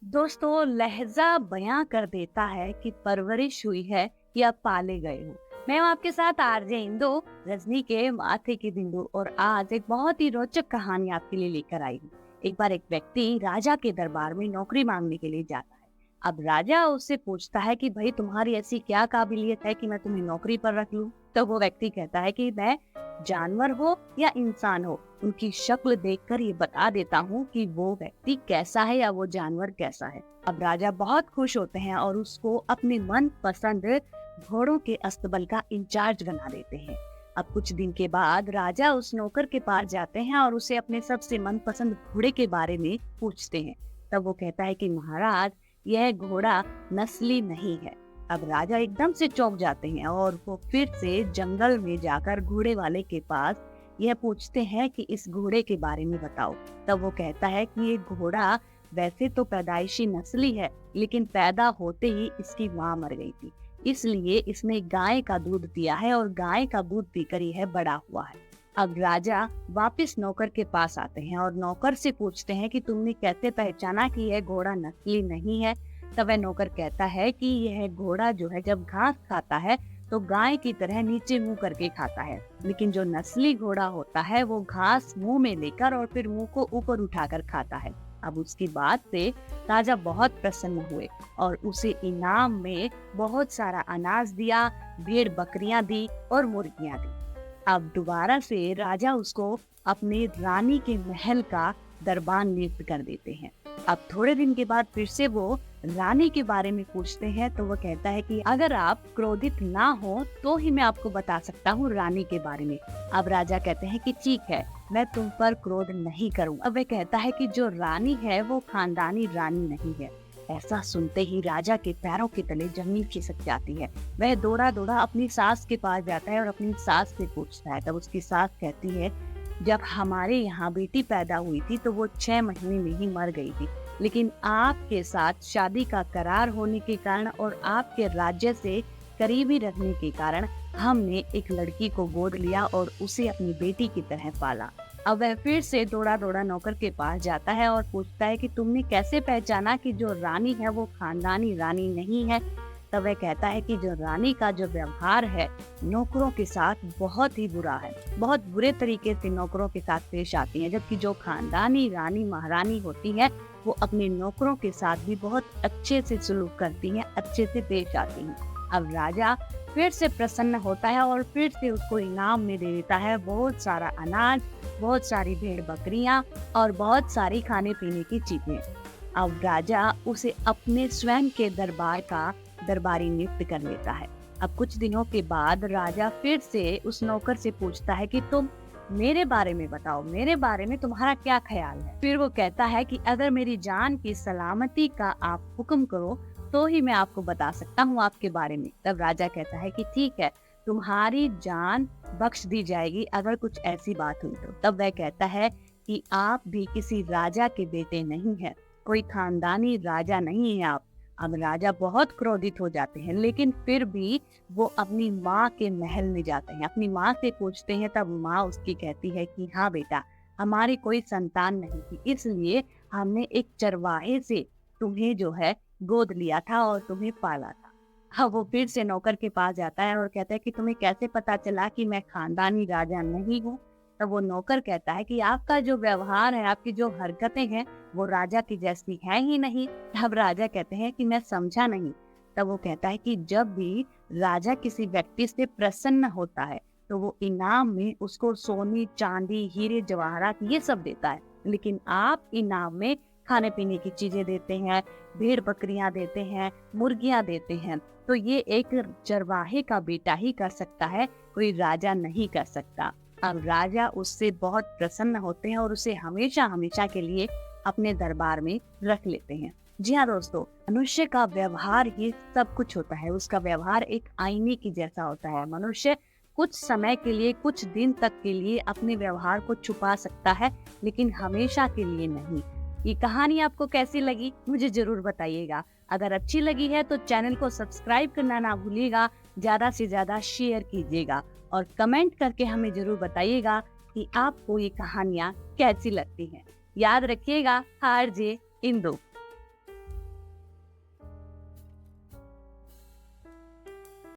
दोस्तों, लहजा बयां कर देता है कि परवरिश हुई है या पाले गए हो। मैं हूं आपके साथ आरजे इंदो, रजनी के माथे की बिंदु। और आज एक बहुत ही रोचक कहानी आपके लिए लेकर आई हूँ। एक बार एक व्यक्ति राजा के दरबार में नौकरी मांगने के लिए जाता है। अब राजा उससे पूछता है कि भाई, तुम्हारी ऐसी क्या काबिलियत है कि मैं तुम्हें नौकरी पर रख लूं। तो वो व्यक्ति कहता है कि मैं जानवर हो या इंसान हो, उनकी शक्ल देखकर ये बता देता हूँ कि वो व्यक्ति कैसा है या वो जानवर कैसा है। अब राजा बहुत खुश होते हैं और उसको अपने मन पसंद घोड़ों के अस्तबल का इंचार्ज बना देते हैं। अब कुछ दिन के बाद राजा उस नौकर के पास जाते हैं और उसे अपने सबसे मनपसंद घोड़े के बारे में पूछते हैं। तब वो कहता है कि महाराज, यह घोड़ा नस्ली नहीं है। अब राजा एकदम से चौंक जाते हैं और वो फिर से जंगल में जाकर घोड़े वाले के पास यह पूछते हैं कि इस घोड़े के बारे में बताओ। तब वो कहता है कि ये घोड़ा वैसे तो पैदाइशी नस्ली है, लेकिन पैदा होते ही इसकी माँ मर गई थी, इसलिए इसने गाय का दूध पिया है और गाय का दूध पीकर यह बड़ा हुआ है। अब राजा वापस नौकर के पास आते हैं और नौकर से पूछते हैं कि तुमने कैसे पहचाना कि यह घोड़ा नस्ली नहीं है। तब वह नौकर कहता है कि यह घोड़ा जो है, जब घास खाता है तो गाय की तरह नीचे मुंह करके खाता है, लेकिन जो नस्ली घोड़ा होता है वो घास मुंह में लेकर और फिर मुंह को ऊपर उठाकर खाता है। अब उसकी बात से राजा बहुत प्रसन्न हुए और उसे इनाम में बहुत सारा अनाज दिया, भेड़ बकरियां दी और मुर्गियां दी। अब दोबारा से राजा उसको अपने रानी के महल का दरबान नियुक्त कर देते हैं। अब थोड़े दिन के बाद फिर से वो रानी के बारे में पूछते हैं। तो वो कहता है कि अगर आप क्रोधित ना हो तो ही मैं आपको बता सकता हूँ रानी के बारे में। अब राजा कहते हैं कि ठीक है, मैं तुम पर क्रोध नहीं करूँ। अब वह कहता है कि जो रानी है वो खानदानी रानी नहीं है। ऐसा सुनते ही राजा के पैरों के तले जमीन खिसक जाती है। वह दौड़ा दौड़ा अपनी सास के पास जाता है और अपनी सास से पूछता है। तब उसकी सास कहती है, जब हमारे यहाँ बेटी पैदा हुई थी तो वो 6 महीने में ही मर गई थी, लेकिन आपके साथ शादी का करार होने के कारण और आपके राज्य से करीबी रहने के कारण हमने एक लड़की को गोद लिया और उसे अपनी बेटी की तरह पाला। अब वह फिर से दौड़ा दौड़ा नौकर के पास जाता है और पूछता है कि तुमने कैसे पहचाना कि जो रानी है वो खानदानी रानी नहीं है। तब वह कहता है कि जो रानी का जो व्यवहार है नौकरों के साथ बहुत ही बुरा है, बहुत बुरे तरीके से नौकरों के साथ पेश आती है, जबकि जो खानदानी रानी महारानी होती है वो अपने नौकरों के साथ भी बहुत अच्छे से सलूक करती हैं, अच्छे से पेश आती हैं। अब राजा फिर से प्रसन्न होता है और फिर से उसको इनाम में दे देता है बहुत सारा अनाज, बहुत सारी भेड़ बकरियां और बहुत सारी खाने पीने की चीजें। अब राजा उसे अपने स्वयं के दरबार का दरबारी नियुक्त कर लेता है। अब कुछ दिनों के बाद राजा फिर से उस नौकर से पूछता है कि तुम मेरे बारे में बताओ, मेरे बारे में तुम्हारा क्या ख्याल है। फिर वो कहता है कि अगर मेरी जान की सलामती का आप हुक्म करो तो ही मैं आपको बता सकता हूँ आपके बारे में। तब राजा कहता है कि ठीक है, तुम्हारी जान बख्श दी जाएगी अगर कुछ ऐसी बात हुई तो। तब वह कहता है कि आप भी किसी राजा के बेटे नहीं है, कोई खानदानी राजा नहीं है आप। अब राजा बहुत क्रोधित हो जाते हैं, लेकिन फिर भी वो अपनी माँ के महल में जाते हैं, अपनी माँ से पूछते हैं। तब माँ उसकी कहती है कि हाँ बेटा, हमारी कोई संतान नहीं थी, इसलिए हमने एक चरवाहे से तुम्हें जो है गोद लिया था और तुम्हें पाला था। हाँ, वो फिर से नौकर के पास जाता है और कहता है कि तुम्हें कैसे पता चला कि मैं खानदानी राजा नहीं हूँ। तब वो नौकर कहता है कि आपका जो व्यवहार है, आपकी जो हरकतें हैं वो राजा की जैसी है ही नहीं। तब राजा कहते हैं कि मैं समझा नहीं। तब वो कहता है कि जब भी राजा किसी व्यक्ति से प्रसन्न होता है तो वो इनाम में उसको सोने चांदी हीरे जवाहरात ये सब देता है, लेकिन आप इनाम में खाने पीने की चीजें देते हैं, भेड़ बकरियां देते हैं, मुर्गियां देते हैं। तो ये एक चरवाहे का बेटा ही कर सकता है, कोई राजा नहीं कर सकता। अब राजा उससे बहुत प्रसन्न होते हैं और उसे हमेशा हमेशा के लिए अपने दरबार में रख लेते हैं। जी हाँ दोस्तों, मनुष्य का व्यवहार ही सब कुछ होता है। उसका व्यवहार एक आईने की जैसा होता है। मनुष्य कुछ समय के लिए, कुछ दिन तक के लिए अपने व्यवहार को छुपा सकता है, लेकिन हमेशा के लिए नहीं। ये कहानी आपको कैसी लगी मुझे जरूर बताइएगा। अगर अच्छी लगी है तो चैनल को सब्सक्राइब करना ना भूलिएगा, ज्यादा से ज्यादा शेयर कीजिएगा और कमेंट करके हमें जरूर बताइएगा कि आपको ये कहानियाँ कैसी लगती हैं। याद रखिएगा, आरजे इंदु।